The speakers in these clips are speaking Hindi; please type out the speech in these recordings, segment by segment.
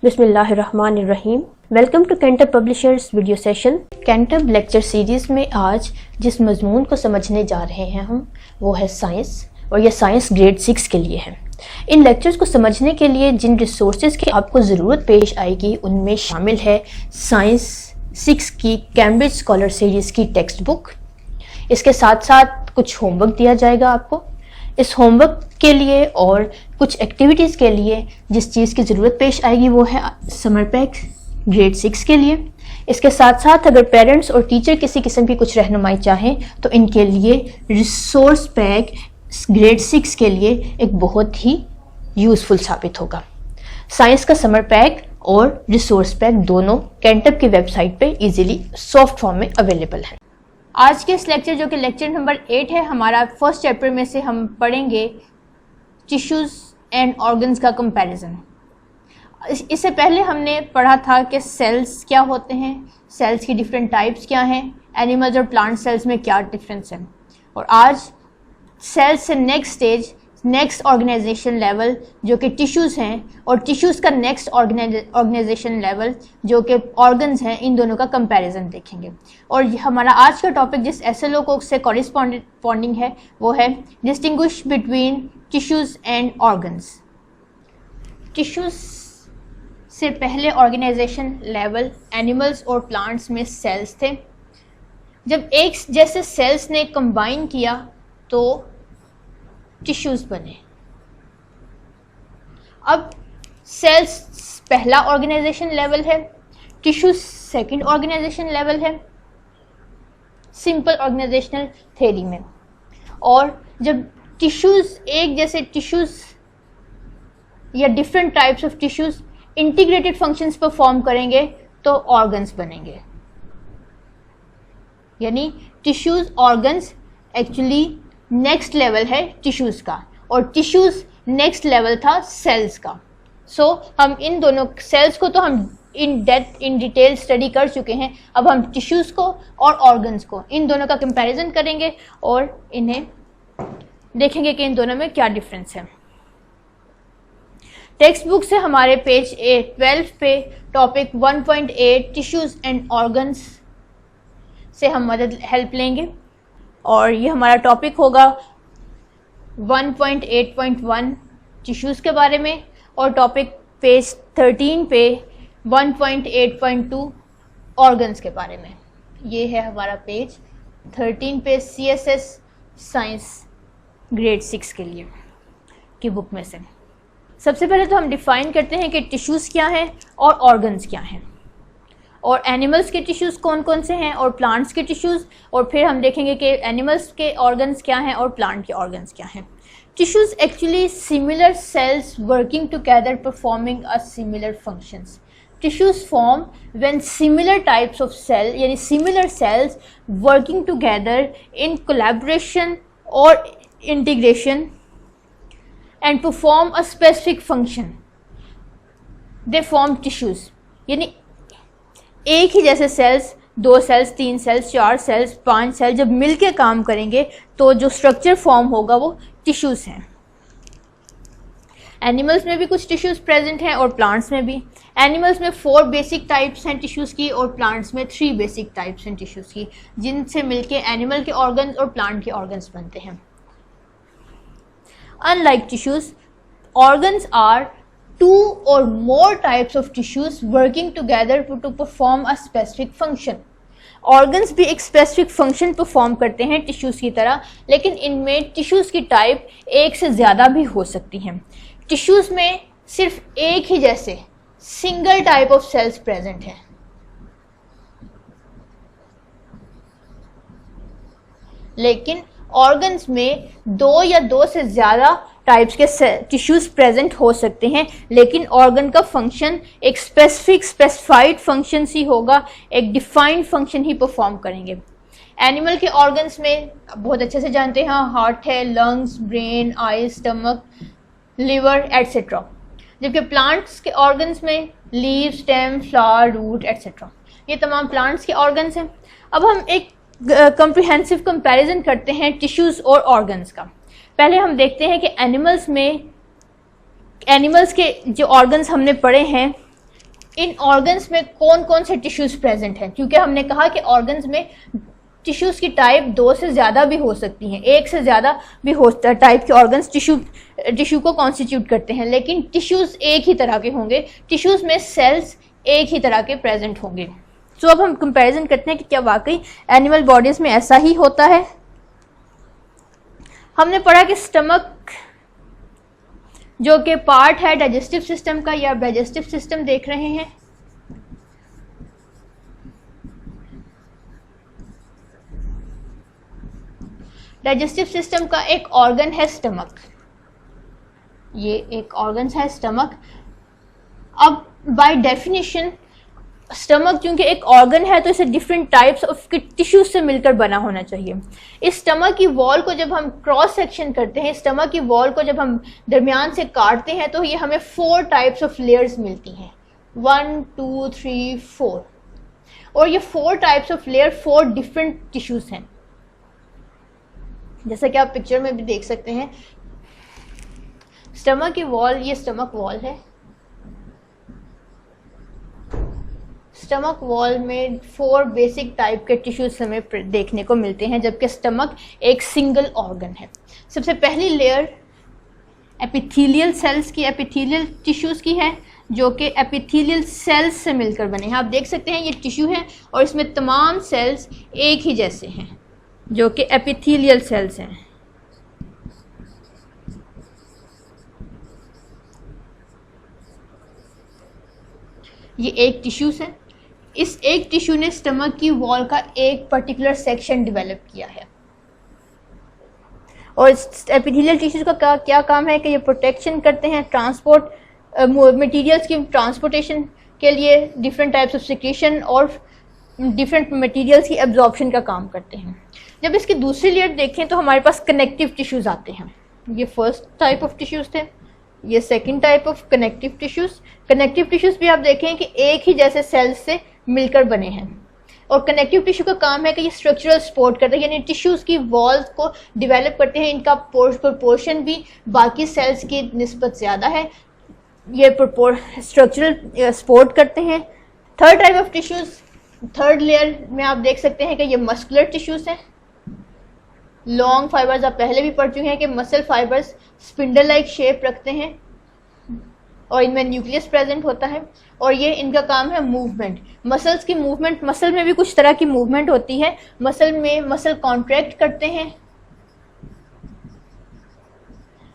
बिस्मिल्लाहिर्रहमानिर्रहीम। Welcome to Cantab publishers video session. Cantab lecture series में आज जिस मजमून को समझने जा रहे हैं हम वो है साइंस, और यह साइंस ग्रेड 6 के लिए है। इन लेक्चर्स को समझने के लिए जिन रिसोर्सेज की आपको ज़रूरत पेश आएगी उनमें शामिल है साइंस 6 की कैम्ब्रिज स्कॉलर सीरीज़ की टेक्स्ट बुक। इसके साथ साथ कुछ होमवर्क दिया जाएगा आपको। इस होमवर्क के लिए और कुछ एक्टिविटीज़ के लिए जिस चीज़ की ज़रूरत पेश आएगी वो है समर पैक ग्रेड 6 के लिए। इसके साथ साथ अगर पेरेंट्स और टीचर किसी किस्म की कुछ रहनुमाई चाहें तो इनके लिए रिसोर्स पैक ग्रेड 6 के लिए एक बहुत ही यूज़फुल साबित होगा। साइंस का समर पैक और रिसोर्स पैक दोनों कैंटब की वेबसाइट पे इजीली सॉफ्ट फॉर्म में अवेलेबल है। आज के इस लेक्चर जो कि लेक्चर नंबर 8 है, हमारा फर्स्ट चैप्टर में से हम पढ़ेंगे टिश्यूज़ एंड ऑर्गन्स का कंपैरिजन। इससे पहले हमने पढ़ा था कि सेल्स क्या होते हैं, सेल्स की डिफरेंट टाइप्स क्या हैं, एनिमल्स और प्लांट सेल्स में क्या डिफरेंस है, और आज सेल्स से नेक्स्ट ऑर्गेनाइजेशन लेवल जो कि टिश्यूज़ हैं, और टिश्यूज़ का नेक्स्ट ऑर्गेनाइजेशन लेवल जो कि ऑर्गन्स हैं, इन दोनों का कंपैरिजन देखेंगे। और हमारा आज का टॉपिक जिस एसएलओ को से कॉरिस्पॉन्डिंग है वो है distinguish between tissues and organs. Tissues से पहले ऑर्गेनाइजेशन लेवल एनिमल्स और प्लांट्स में सेल्स थे। जब एक जैसे सेल्स ने कंबाइन किया तो टिश्यूज़ बने। अब सेल्स पहला ऑर्गेनाइजेशन लेवल है, टिश्यूज़ सेकंड ऑर्गेनाइजेशन लेवल है सिंपल ऑर्गेनाइजेशनल थ्योरी में। और जब टिश्यूज़ एक जैसे टिश्यूज़ या different types of tissues integrated functions perform करेंगे तो ऑर्गन्स बनेंगे। यानी tissues organs actually next level है टिश्यूज़ का, और टिश्यूज़ नेक्स्ट लेवल था सेल्स का। सो हम इन दोनों सेल्स को तो हम इन डिटेल स्टडी कर चुके हैं। अब हम टिश्यूज़ को और ऑर्गन्स को, इन दोनों का कंपैरिजन करेंगे और इन्हें देखेंगे कि इन दोनों में क्या डिफरेंस है। टेक्स्ट बुक से हमारे पेज 12 पे टॉपिक 1.8 टिश्यूज़ एंड ऑर्गन्स से हम हेल्प लेंगे, और ये हमारा टॉपिक होगा 1.8.1 टिश्यूज़ के बारे में, और टॉपिक पेज 13 पे 1.8.2 ऑर्गन्स के बारे में। ये है हमारा पेज 13 पे CSS साइंस ग्रेड 6 के लिए की बुक में से। सबसे पहले तो हम डिफ़ाइन करते हैं कि टिश्यूज़ क्या हैं और ऑर्गन्स क्या हैं, और एनिमल्स के टिश्यूज़ कौन कौन से हैं और प्लांट्स के टिश्यूज़, और फिर हम देखेंगे कि एनिमल्स के ऑर्गन्स क्या हैं और प्लांट के ऑर्गन्स क्या हैं। Tissues actually similar sales working together performing a similar functions. Tissues form when similar types of cell, यानी similar cells working together in collaboration or integration and perform a specific function. They form tissues. यानी एक ही जैसे cells, 2 cells, 3 cells, 4 cells, 5 cells जब मिलके काम करेंगे तो जो स्ट्रक्चर फॉर्म होगा वो टिश्यूज़ हैं। एनिमल्स में भी कुछ टिश्यूज़ प्रेजेंट हैं और प्लांट्स में भी। एनिमल्स में 4 बेसिक टाइप्स हैं टिश्यूज़ की, और प्लांट्स में 3 बेसिक टाइप्स हैं टिश्यूज़ की, जिनसे मिलके एनिमल के ऑर्गन्स और प्लांट के ऑर्गन्स बनते हैं। Unlike tissues, organs are 2 or more types of tissues working together to perform a specific function. Organs भी एक स्पेसिफिक फंक्शन परफॉर्म करते हैं टिश्यूज़ की तरह, लेकिन इनमें टिश्यूज़ की टाइप एक से ज़्यादा भी हो सकती हैं। टिश्यूज़ में सिर्फ एक ही जैसे single type of cells present हैं, लेकिन ऑर्गन्स में 2 या 2 से ज़्यादा टाइप्स के टिश्यूज़ प्रेजेंट हो सकते हैं, लेकिन ऑर्गन का फंक्शन एक स्पेसिफाइड फंक्शन ही होगा, एक डिफाइंड फंक्शन ही परफॉर्म करेंगे। एनिमल के ऑर्गन्स में बहुत अच्छे से जानते हैं, हार्ट है, lungs, brain, eye, stomach, liver etcetera, जबकि प्लांट्स के ऑर्गन्स में leave, stem, flower, root etcetera, ये तमाम प्लांट्स के ऑर्गन्स हैं। अब हम एक कंप्रिहेंसिव कंपैरिजन करते हैं टिश्यूज़ और ऑर्गन्स का। पहले हम देखते हैं कि एनिमल्स के जो ऑर्गन्स हमने पढ़े हैं इन ऑर्गन्स में कौन कौन से टिश्यूज प्रेजेंट हैं, क्योंकि हमने कहा कि ऑर्गन्स में टिश्यूज की टाइप 2 से ज़्यादा भी हो सकती हैं, 1 से ज़्यादा भी हो टाइप के ऑर्गन्स टिश्यू को कॉन्स्टिट्यूट करते हैं, लेकिन टिश्यूज एक ही तरह के होंगे, टिश्यूज में सेल्स एक ही तरह के प्रेजेंट होंगे। सो अब हम कंपैरिजन करते हैं कि क्या वाकई एनिमल बॉडीज में ऐसा ही होता है। हमने पढ़ा कि स्टमक जो कि पार्ट है डाइजेस्टिव सिस्टम का, या डाइजेस्टिव सिस्टम देख रहे हैं, डाइजेस्टिव सिस्टम का एक ऑर्गन है स्टमक, ये एक ऑर्गन है स्टमक। अब बाय डेफिनेशन स्टमक क्योंकि एक ऑर्गन है तो इसे डिफरेंट टाइप्स ऑफ टिश्यूज से मिलकर बना होना चाहिए। इस स्टमक की वॉल को जब हम क्रॉस सेक्शन करते हैं, स्टमक की वॉल को जब हम दरमियान से काटते हैं, तो ये हमें 4 टाइप्स ऑफ लेयर्स मिलती हैं, 1 2 3 4, और ये 4 types of layer 4 different tissues हैं, जैसा कि आप पिक्चर में भी देख सकते हैं। स्टमक की वॉल, ये स्टमक वॉल है, स्टमक वॉल में 4 बेसिक टाइप के टिश्यूज हमें देखने को मिलते हैं, जबकि स्टमक एक सिंगल ऑर्गन है। सबसे पहली लेयर एपिथेलियल सेल्स की, एपिथेलियल टिश्यूज की है, जो कि एपिथेलियल सेल्स से मिलकर बने हैं। आप देख सकते हैं ये टिश्यू है और इसमें तमाम सेल्स एक ही जैसे हैं, जो कि एपिथेलियल सेल्स हैं। ये एक टिश्यूज है, इस एक टिश्यू ने स्टमक की वॉल का एक पर्टिकुलर सेक्शन डेवलप किया है, और एपिथेलियल टिश्यूज का क्या काम है कि ये प्रोटेक्शन करते हैं, ट्रांसपोर्ट मटेरियल्स की ट्रांसपोर्टेशन के लिए, डिफरेंट टाइप्स ऑफ सिक्रीशन और डिफरेंट मटेरियल्स की एब्जॉर्प्शन का काम करते हैं। जब इसकी दूसरी लेयर देखें तो हमारे पास कनेक्टिव टिश्यूज आते हैं। ये फर्स्ट टाइप ऑफ टिश्यूज थे, ये second type of connective tissues. Connective tissues भी आप देखें कि एक ही जैसे सेल्स से मिलकर बने हैं, और कनेक्टिव टिश्यू का काम है कि ये स्ट्रक्चरल सपोर्ट करते हैं, यानी टिश्यूज की वॉल्स को डेवलप करते हैं। इनका प्रोपोर्शन भी बाकी सेल्स की निस्बत ज़्यादा है, ये स्ट्रक्चरल सपोर्ट करते हैं। Third type of tissues, third layer में आप देख सकते हैं कि ये मस्कुलर टिश्यूज हैं। लॉन्ग फाइबर्स आप पहले भी पढ़ चुके हैं कि muscle fibres spindle like shape रखते हैं और इनमें न्यूक्लियस प्रेजेंट होता है, और ये इनका काम है मूवमेंट, मसल्स की मूवमेंट। मसल में भी कुछ तरह की मूवमेंट होती है, मसल में मसल कॉन्ट्रैक्ट करते हैं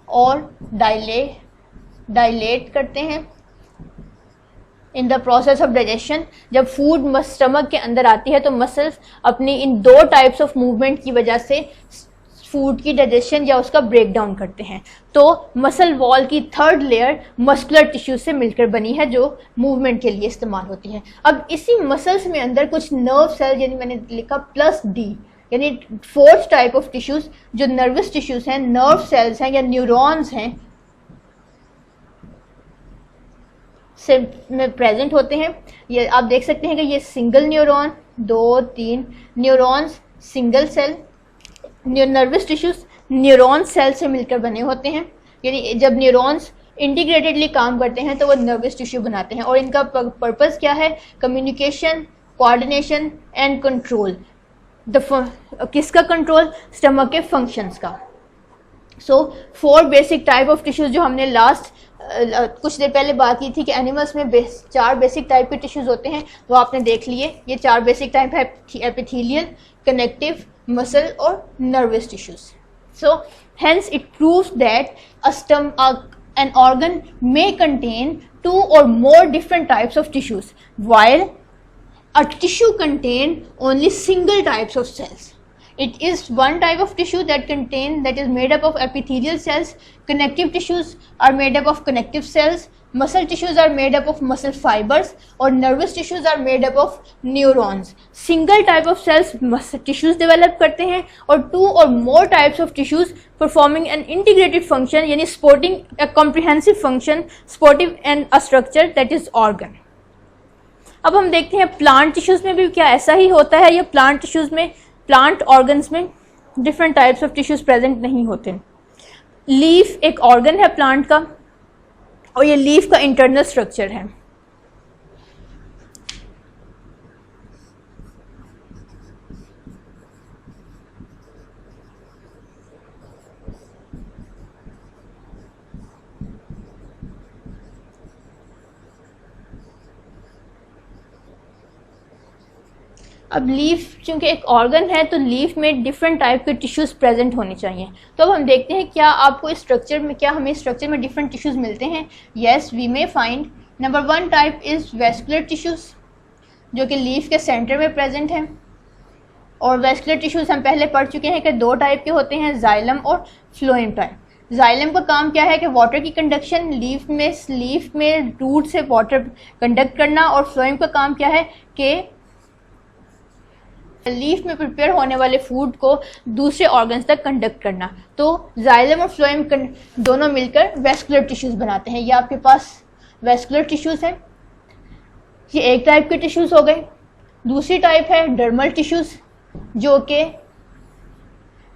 और डायलेट करते हैं in the process of digestion. जब फूड स्टमक के अंदर आती है तो मसल्स अपनी इन 2 टाइप्स ऑफ मूवमेंट की वजह से फूड की डाइजेशन या उसका ब्रेक डाउन करते हैं। तो मसल वॉल की थर्ड लेयर मस्कुलर टिश्यू से मिलकर बनी है, जो मूवमेंट के लिए इस्तेमाल होती है। अब इसी मसल्स में अंदर कुछ नर्व सेल, यानी मैंने लिखा +D, यानी फोर्थ टाइप ऑफ टिश्यूज जो नर्वस टिश्यूज हैं, नर्व सेल्स हैं या न्यूरॉन्स हैं, से में प्रेजेंट होते हैं। ये आप देख सकते हैं कि ये single neuron, 2 3 neurons, single cell. Nervous tissues neuron cell से मिलकर बने होते हैं, यानी जब न्यूरॉन्स इंटीग्रेटेडली काम करते हैं तो वो नर्वस टिश्यू बनाते हैं, और इनका पर्पस क्या है? Communication, coordination and control. किसका कंट्रोल? स्टमक के फंक्शंस का। सो 4 बेसिक टाइप ऑफ टिश्यूज जो हमने लास्ट कुछ देर पहले बात की थी कि एनिमल्स में 4 बेसिक टाइप के टिश्यूज होते हैं, वो आपने देख लिए। ये 4 बेसिक टाइप है, एपिथेलियल, कनेक्टिव, मसल और nervous tissues. So hence it proves that an organ may contain 2 or more different types of tissues, while a tissue contain only single types of cells. It is one type of tissue that is made up of epithelial cells. Connective tissues are made up of connective cells. Muscle tissues are made up of muscle fibers, और nervous tissues are made up of neurons. Single type of cells tissues develop करते हैं, और 2 or more types of tissues performing an integrated function, यानी supporting a comprehensive function, supportive and a structure that is organ. अब हम देखते हैं प्लांट टिश्यूज में भी क्या ऐसा ही होता है, या प्लांट टिश्यूज में, प्लांट ऑर्गन्स में different types of tissues present नहीं होते। लीफ एक ऑर्गन है प्लांट का, और ये लीफ का इंटरनल स्ट्रक्चर है। अब लीफ चूँकि एक ऑर्गन है तो लीफ में डिफरेंट टाइप के टिश्यूज़ प्रेजेंट होने चाहिए। तो अब हम देखते हैं क्या आपको इस स्ट्रक्चर में, क्या हमें स्ट्रक्चर में डिफरेंट टिश्यूज़ मिलते हैं। Yes, we may find. Number 1 type is vascular tissues, जो कि लीफ के सेंटर में प्रेजेंट हैं। और वेस्कुलर टिश्यूज़ हम पहले पढ़ चुके हैं कि 2 टाइप के होते हैं, जाइलम और फ्लोएम टाइप। जाइलम का काम क्या है कि वाटर की कंडक्शन, लीफ में रूट से वाटर कंडक्ट करना, और फ्लोएम का काम क्या है कि लीफ में प्रिपेयर होने वाले फूड को दूसरे ऑर्गन्स तक कंडक्ट करना। तो जाइलम और फ्लोएम दोनों मिलकर वेस्कुलर टिश्यूज़ बनाते हैं। ये आपके पास वेस्कुलर टिश्यूज़ हैं। ये एक टाइप के टिश्यूज़ हो गए। दूसरी टाइप है डर्मल टिश्यूज़, जो कि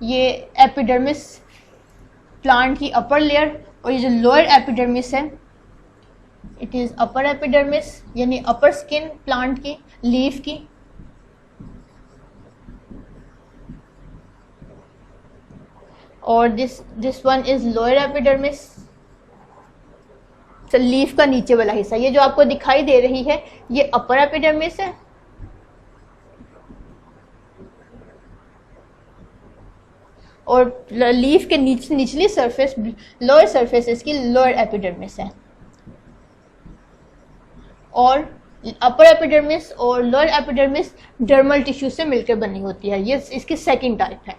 ये एपिडर्मिस प्लांट की अपर लेयर, और ये जो लोअर एपिडर्मिस है, इट इज़ अपर एपिडर्मिस, यानी अपर स्किन प्लांट की, लीफ की। और this one is lower epidermis, leaf का नीचे वाला हिस्सा। ये जो आपको दिखाई दे रही है ये अपर एपिडर्मिस है, और लीफ के निचली सरफेस, लोअर सरफेस इसकी लोअर एपिडर्मिस है। और अपर एपिडर्मिस और लोअर एपिडर्मिस डर्मल टिश्यू से मिलकर बनी होती है। ये इसकी सेकंड टाइप है।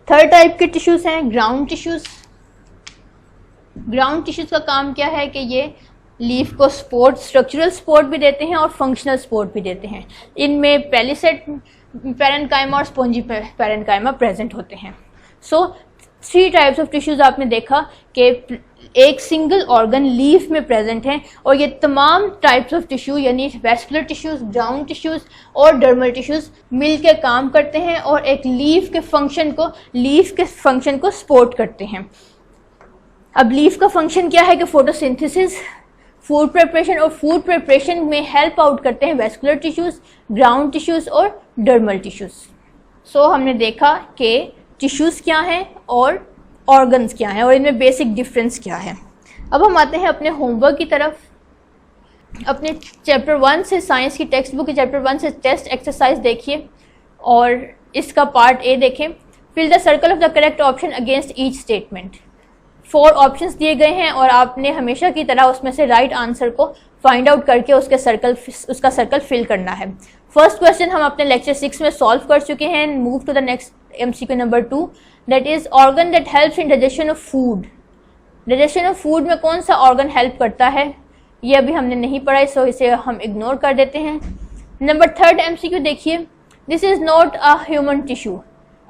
थर्ड टाइप के टिश्यूज़ हैं ग्राउंड टिश्यूज़। ग्राउंड टिश्यूज़ का काम क्या है कि ये लीफ को सपोर्ट, स्ट्रक्चरल सपोर्ट भी देते हैं और फंक्शनल सपोर्ट भी देते हैं। इनमें पेलिसेड पैरेन्काइमा और स्पॉन्जी पैरेन्काइमा प्रेजेंट होते हैं। सो 3 टाइप्स ऑफ टिश्यूज़ आपने देखा कि एक सिंगल ऑर्गन लीफ में प्रेजेंट है, और ये तमाम टाइप्स ऑफ टिश्यू यानी वेस्कुलर टिश्यूज़, ग्राउंड टिश्यूज़ और डर्मल टिश्यूज़ मिलकर काम करते हैं और एक लीफ के फंक्शन को सपोर्ट करते हैं। अब लीफ का फंक्शन क्या है कि फोटोसिंथेसिस, फूड प्रिपरेशन, और फूड प्रिपरेशन में हेल्प आउट करते हैं वेस्कुलर टिश्यूज़, ग्राउंड टिश्यूज़ और डर्मल टिश्यूज़। सो हमने देखा कि टिश्यूज़ क्या हैं और ऑर्गन्स क्या हैं और इनमें बेसिक डिफरेंस क्या है। अब हम आते हैं अपने होमवर्क की तरफ। अपने चैप्टर 1 से, साइंस की टेक्स्ट बुक के चैप्टर 1 से टेस्ट एक्सरसाइज देखिए और इसका पार्ट ए देखें। Fill the circle of the correct option against each statement. 4 options दिए गए हैं और आपने हमेशा की तरह उसमें से राइट आंसर को फाइंड आउट करके उसका सर्कल फिल करना है। फर्स्ट क्वेश्चन हम अपने लेक्चर 6 में सॉल्व कर चुके हैं। Move to the next MCQ number 2, that is organ that helps in digestion of food. Digestion of food में कौन सा ऑर्गन हेल्प करता है, ये अभी हमने नहीं पढ़ा, सो इसे हम इग्नोर कर देते हैं। नंबर 3 MCQ देखिए, this is not a human tissue.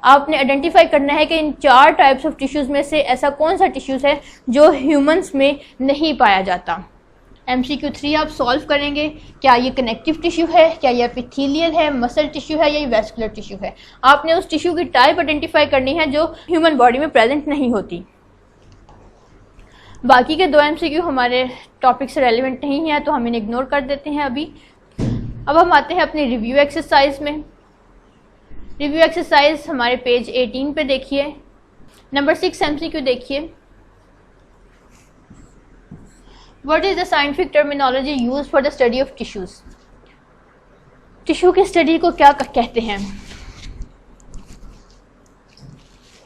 आपने आइडेंटिफाई करना है कि इन 4 टाइप्स ऑफ टिश्यूज़ में से ऐसा कौन सा टिश्यूज़ है जो ह्यूमंस में नहीं पाया जाता। MCQ 3 आप सॉल्व करेंगे, क्या ये कनेक्टिव टिश्यू है, क्या ये एपिथेलियल है, मसल टिश्यू है, या ये वेस्कुलर टिश्यू है। आपने उस टिश्यू की टाइप आइडेंटिफाई करनी है जो ह्यूमन बॉडी में प्रेजेंट नहीं होती। बाकी के 2 MCQ हमारे टॉपिक से रेलिवेंट नहीं है तो हम इन्हें इग्नोर कर देते हैं अभी। अब हम आते हैं अपनी रिव्यू एक्सरसाइज में। रिव्यू एक्सरसाइज हमारे पेज 18 पे देखिए। नंबर 6 MCQ देखिए, What is the scientific terminology used for the study of tissues? Tissue की स्टडी को क्या कहते हैं?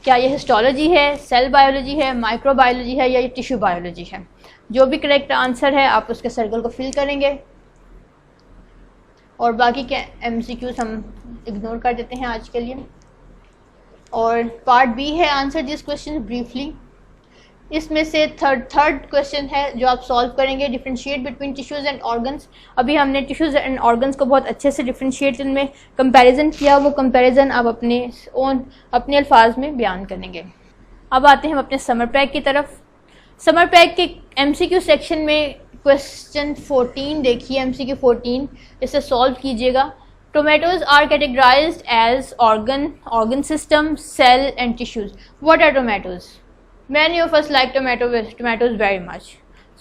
क्या ये हिस्टोलॉजी है, सेल बायोलॉजी है, माइक्रोबायोलॉजी है, या ये टिश्यू बायोलॉजी है? जो भी करेक्ट आंसर है आप उसके सर्कल को फिल करेंगे और बाकी के MCQs हम इग्नोर कर देते हैं आज के लिए। और पार्ट बी है आंसर दिस क्वेश्चन ब्रीफली। इसमें से थर्ड क्वेश्चन है जो आप सॉल्व करेंगे, differentiate between tissues and organs. अभी हमने टिश्यूज़ एंड ऑर्गन्स को बहुत अच्छे से डिफरेंशिएट में कंपैरिजन किया, वो कंपैरिजन आप अपने अल्फाज में बयान करेंगे। अब आते हैं हम अपने समर पैक की तरफ। समर पैक के MCQ सेक्शन में क्वेश्चन 14 देखिए, MCQ 14, इसे सॉल्व कीजिएगा। Tomatoes are categorized as organ system, cell and tissues. What are tomatoes? Many of us like tomatoes very much.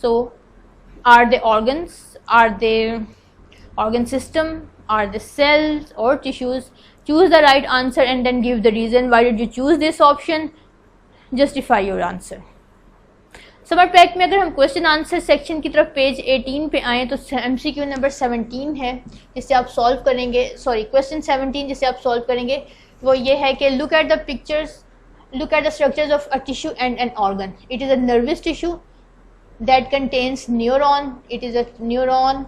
So, are they organs? Are they organ system? Are they cells or tissues? Choose the right answer and then give the reason why did you choose this option. Justify your answer. Summer pack में अगर हम क्वेश्चन आंसर सेक्शन की तरफ पेज 18 पे आएँ तो MCQ नंबर 17 है जिसे आप सॉल्व करेंगे, सॉरी क्वेश्चन 17 जिसे आप सॉल्व करेंगे वो ये है कि look at the pictures, look at the structures of a tissue and an organ. It is a nervous tissue that contains neuron. It is a neuron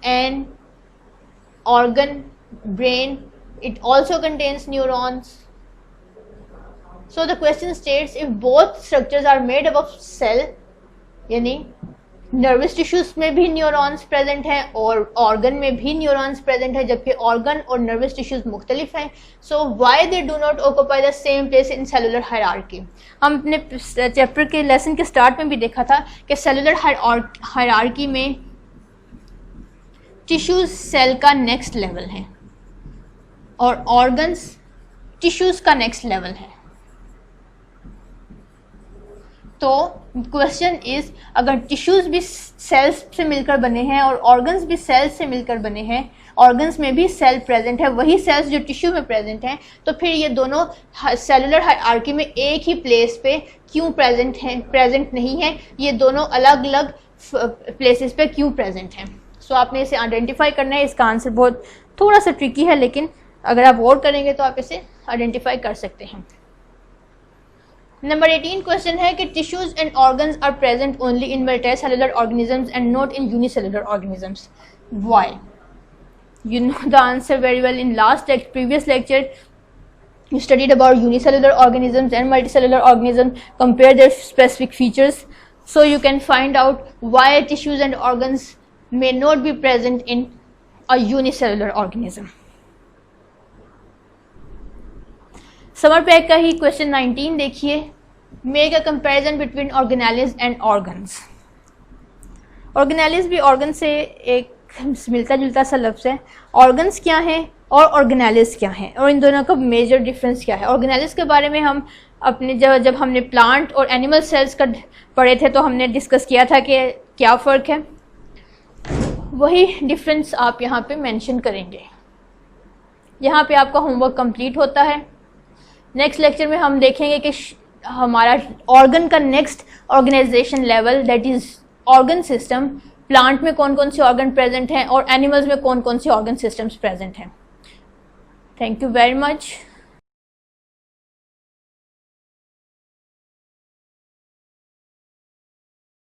and organ, brain. It also contains neurons. So the question states if both structures are made up of cell, यानी नर्वस टिश्यूज में भी न्यूरॉन्स प्रेजेंट हैं और ऑर्गन में भी न्यूरॉन्स प्रेजेंट है, जबकि ऑर्गन और नर्वस टिश्यूज मुख्तलिफ हैं, so why they do not occupy the same place in cellular hierarchy. हम अपने चैप्टर के लेसन के स्टार्ट में भी देखा था कि सेलुलर हायरार्की में टिश्यूज सेल का नेक्स्ट लेवल है और ऑर्गन्स टिश्यूज का नेक्स्ट लेवल है। तो क्वेश्चन इज अगर टिश्यूज भी सेल्स से मिलकर बने हैं और ऑर्गन्स भी सेल्स से मिलकर बने हैं, ऑर्गन्स में भी सेल प्रेजेंट है, वही सेल्स जो टिश्यू में प्रेजेंट हैं, तो फिर ये दोनों सेलुलर हायरार्की में एक ही प्लेस पे क्यों प्रेजेंट हैं, प्रेजेंट नहीं है, ये दोनों अलग अलग प्लेसेस पे क्यों प्रेजेंट हैं। सो आपने इसे आइडेंटिफाई करना है। इसका आंसर बहुत थोड़ा सा ट्रिकी है, लेकिन अगर आप गौर करेंगे तो आप इसे आइडेंटिफाई कर सकते हैं। नंबर 18 क्वेश्चन है कि tissues and organs are present only in multicellular organisms and not in unicellular organisms, why? You know the answer very well. In previous lecture you studied about unicellular organisms and multicellular organisms, compare their specific features, so you can find out why tissues and organs may not be present in a unicellular organism. Summer pack का ही क्वेश्चन 19 देखिए, make a comparison between organelles and organs. Organelles भी ऑर्गन से एक मिलता जुलता सा लफ्ज़ है। ऑर्गन्स क्या हैं और ऑर्गेनेलिज क्या हैं और इन दोनों का मेजर डिफरेंस क्या है। ऑर्गेनेलिज के बारे में हम अपने जब हमने प्लांट और एनिमल सेल्स का पढ़े थे तो हमने डिस्कस किया था कि क्या फ़र्क है, वही डिफरेंस आप यहाँ पे मेंशन करेंगे। यहाँ पे आपका होमवर्क कंप्लीट होता है। नेक्स्ट लेक्चर में हम देखेंगे कि हमारा ऑर्गन का next organization level, that is organ system, plant में कौन कौन से ऑर्गन प्रेजेंट हैं और एनिमल्स में कौन कौन से ऑर्गन सिस्टम्स प्रेजेंट हैं। Thank you very much.